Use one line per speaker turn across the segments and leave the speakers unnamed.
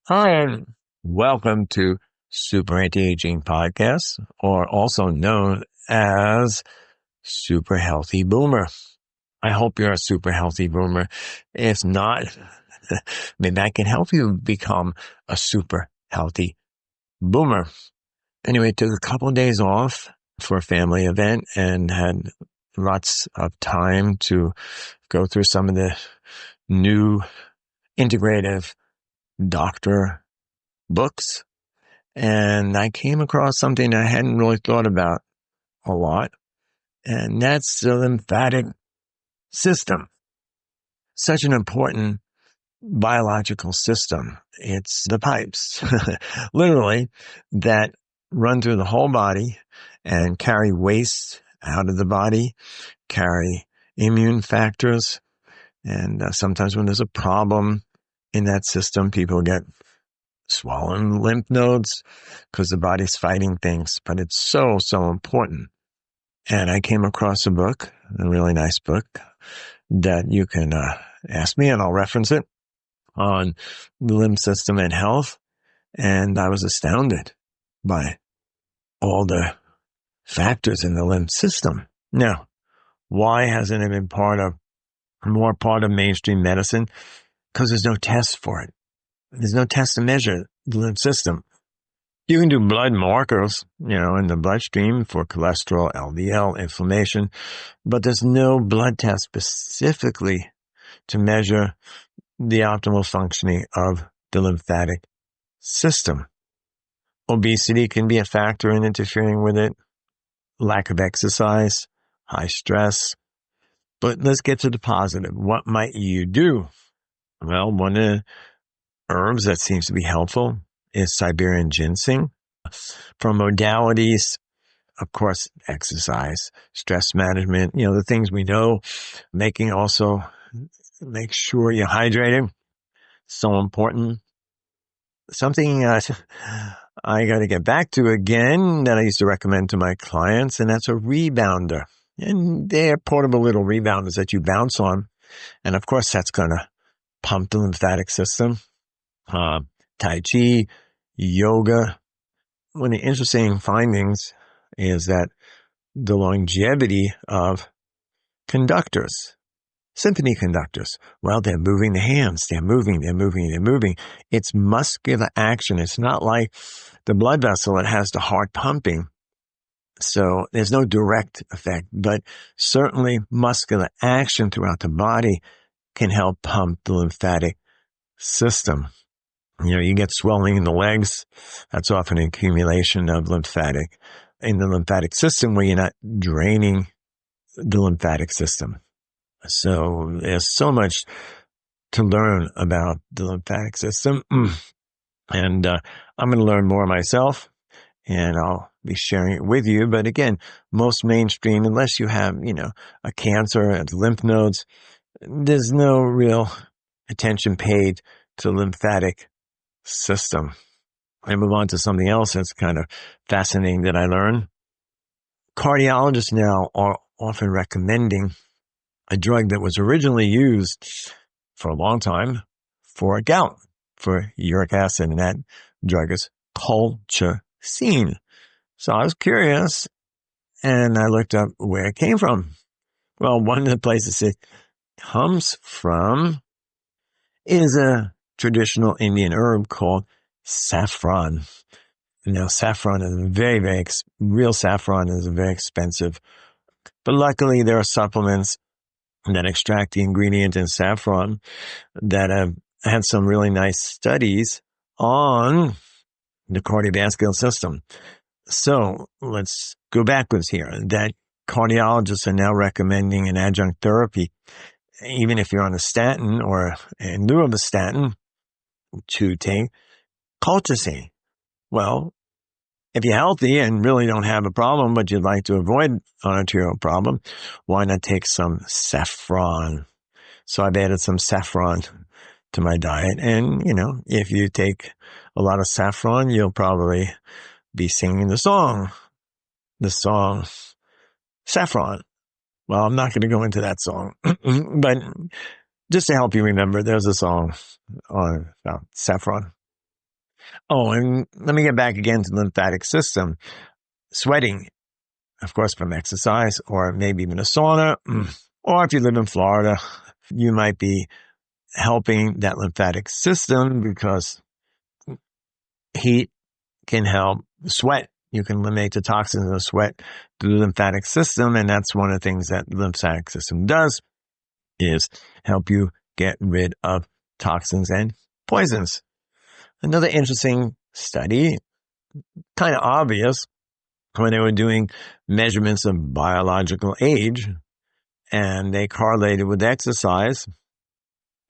Hi, and welcome to Super Anti-Aging Podcast, or also known as Super Healthy Boomer. I hope you're a super healthy boomer. If not, maybe I can help you become a super healthy boomer. Anyway, took a couple of days off for a family event and had lots of time to go through some of the new integrative doctor books. And I came across something I hadn't really thought about a lot, and that's the lymphatic system. Such an important biological system. It's the pipes, literally, that run through the whole body and carry waste out of the body, carry immune factors. And sometimes when there's a problem in that system, people get swollen lymph nodes because the body's fighting things, but it's so important. And I came across a book, a really nice book that you can ask me and I'll reference it, on the lymph system and health. And I was astounded by all the factors in the lymph system. Now, why hasn't it been more part of mainstream medicine? Because there's no test for it. There's no test to measure the lymph system. You can do blood markers, in the bloodstream for cholesterol, LDL, inflammation, but there's no blood test specifically to measure the optimal functioning of the lymphatic system. Obesity can be a factor in interfering with it, lack of exercise, high stress. But let's get to the positive. What might you do? Well, one of the herbs that seems to be helpful is Siberian ginseng. For modalities, of course, exercise, stress management, the things we know, make sure you're hydrated. So important. Something I got to get back to again that I used to recommend to my clients, and that's a rebounder. And they're portable little rebounders that you bounce on. And of course, that's going to pump the lymphatic system. Tai Chi, yoga. One of the interesting findings is that the longevity of conductors, symphony conductors, well, they're moving the hands. They're moving. It's muscular action. It's not like the blood vessel that has the heart pumping. So there's no direct effect, but certainly muscular action throughout the body can help pump the lymphatic system. You get swelling in the legs. That's often an accumulation of lymphatic in the lymphatic system where you're not draining the lymphatic system. So there's so much to learn about the lymphatic system. And I'm going to learn more myself, and I'll be sharing it with you. But again, most mainstream, unless you have, a cancer at lymph nodes, there's no real attention paid to lymphatic system. I move on to something else that's kind of fascinating that I learned. Cardiologists now are often recommending a drug that was originally used for a long time for gout, for uric acid, and that drug is colchicine. So I was curious, and I looked up where it came from. Well, one of the places it comes from is a traditional Indian herb called saffron. Now, saffron is real saffron is very expensive. But luckily, there are supplements that extract the ingredient in saffron that have had some really nice studies on the cardiovascular system. So let's go backwards here. That cardiologists are now recommending an adjunct therapy, even if you're on a statin or in lieu of a statin, to take colchicine. Well, if you're healthy and really don't have a problem, but you'd like to avoid an arterial problem, why not take some saffron? So I've added some saffron to my diet. And, if you take a lot of saffron, you'll probably be singing the song Saffron. Well, I'm not going to go into that song, but just to help you remember, there's a song about saffron. Oh, and let me get back again to the lymphatic system. Sweating, of course, from exercise or maybe even a sauna, or if you live in Florida, you might be helping that lymphatic system because heat can help sweat. You can eliminate the toxins in the sweat through the lymphatic system. And that's one of the things that the lymphatic system does is help you get rid of toxins and poisons. Another interesting study, kind of obvious, when they were doing measurements of biological age and they correlated with exercise,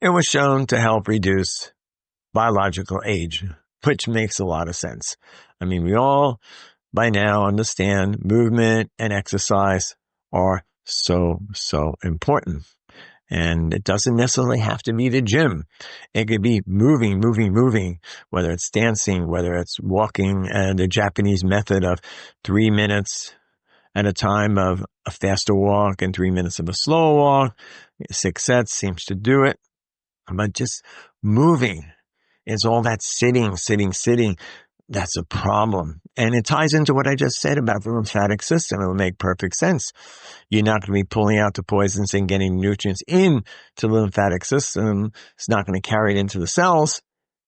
it was shown to help reduce biological age, which makes a lot of sense. I mean, we all by now understand movement and exercise are so important. And it doesn't necessarily have to be the gym. It could be moving, whether it's dancing, whether it's walking, and the Japanese method of 3 minutes at a time of a faster walk and 3 minutes of a slower walk. 6 sets seems to do it. But just moving, it's all that sitting. That's a problem. And it ties into what I just said about the lymphatic system. It will make perfect sense. You're not going to be pulling out the poisons and getting nutrients into the lymphatic system. It's not going to carry it into the cells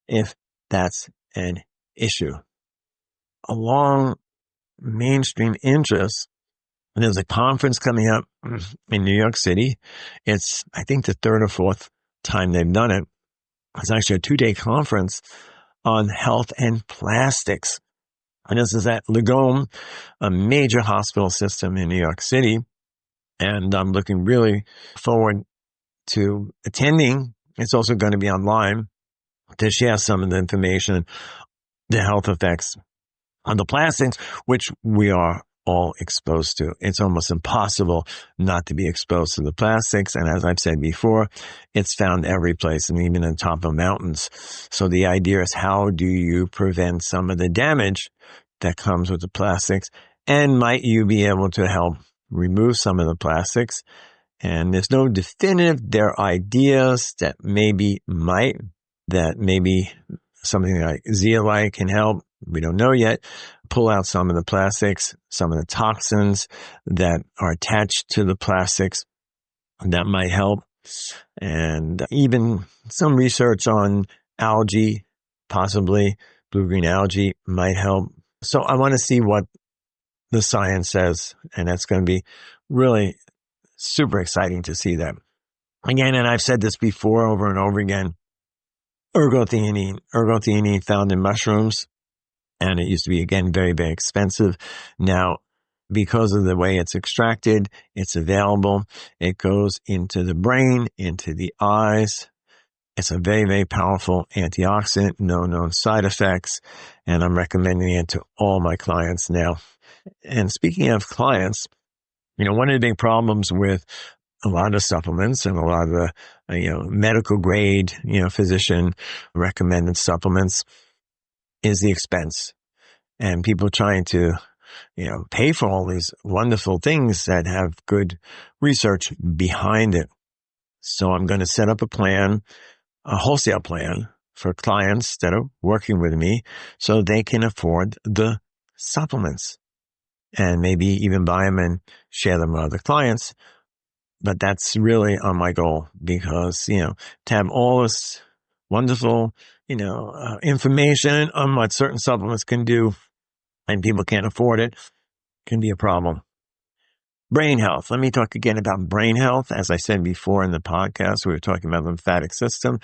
if that's an issue. Along mainstream interests, there's a conference coming up in New York City. It's, I think, the third or fourth time they've done it. It's actually a 2-day conference on health and plastics. And this is at Lagome, a major hospital system in New York City. And I'm looking really forward to attending. It's also going to be online to share some of the information, the health effects on the plastics, which we are all exposed to. It's almost impossible not to be exposed to the plastics. And as I've said before, it's found every place and even on top of mountains. So the idea is, how do you prevent some of the damage that comes with the plastics? And might you be able to help remove some of the plastics? And there's no definitive, there are ideas that maybe something like zeolite can help. We don't know yet. Pull out some of the plastics, some of the toxins that are attached to the plastics. That might help. And even some research on algae, possibly blue-green algae, might help. So I want to see what the science says, and that's going to be really super exciting to see that. Again, and I've said this before over and over again, ergothioneine found in mushrooms, and it used to be, again, very, very expensive. Now, because of the way it's extracted, it's available. It goes into the brain, into the eyes. It's a very, very powerful antioxidant, no known side effects, and I'm recommending it to all my clients now. And speaking of clients, one of the big problems with a lot of supplements and a lot of the, medical grade, physician recommended supplements is the expense, and people trying to, pay for all these wonderful things that have good research behind it. So I'm going to set up a wholesale plan for clients that are working with me so they can afford the supplements and maybe even buy them and share them with other clients. But that's really on my goal because, to have all this wonderful, information on what certain supplements can do and people can't afford it can be a problem. Brain health. Let me talk again about brain health. As I said before in the podcast, we were talking about the lymphatic system,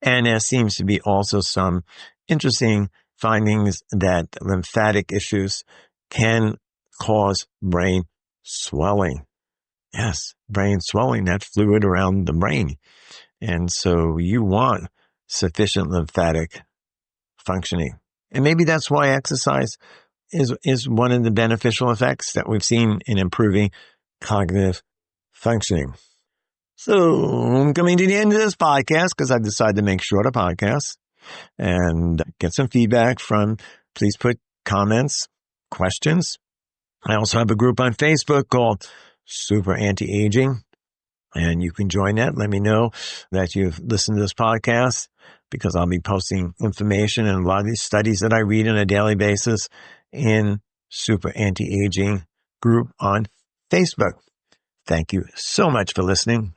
and there seems to be also some interesting findings that lymphatic issues can cause brain swelling. Yes, brain swelling, that fluid around the brain. And so you want sufficient lymphatic functioning. And maybe that's why exercise is one of the beneficial effects that we've seen in improving cognitive functioning. So I'm coming to the end of this podcast because I decided to make shorter podcasts and get some feedback please put comments, questions. I also have a group on Facebook called Super Anti-Aging, and you can join that. Let me know that you've listened to this podcast. because I'll be posting information and a lot of these studies that I read on a daily basis in Super Anti-Aging group on Facebook. Thank you so much for listening.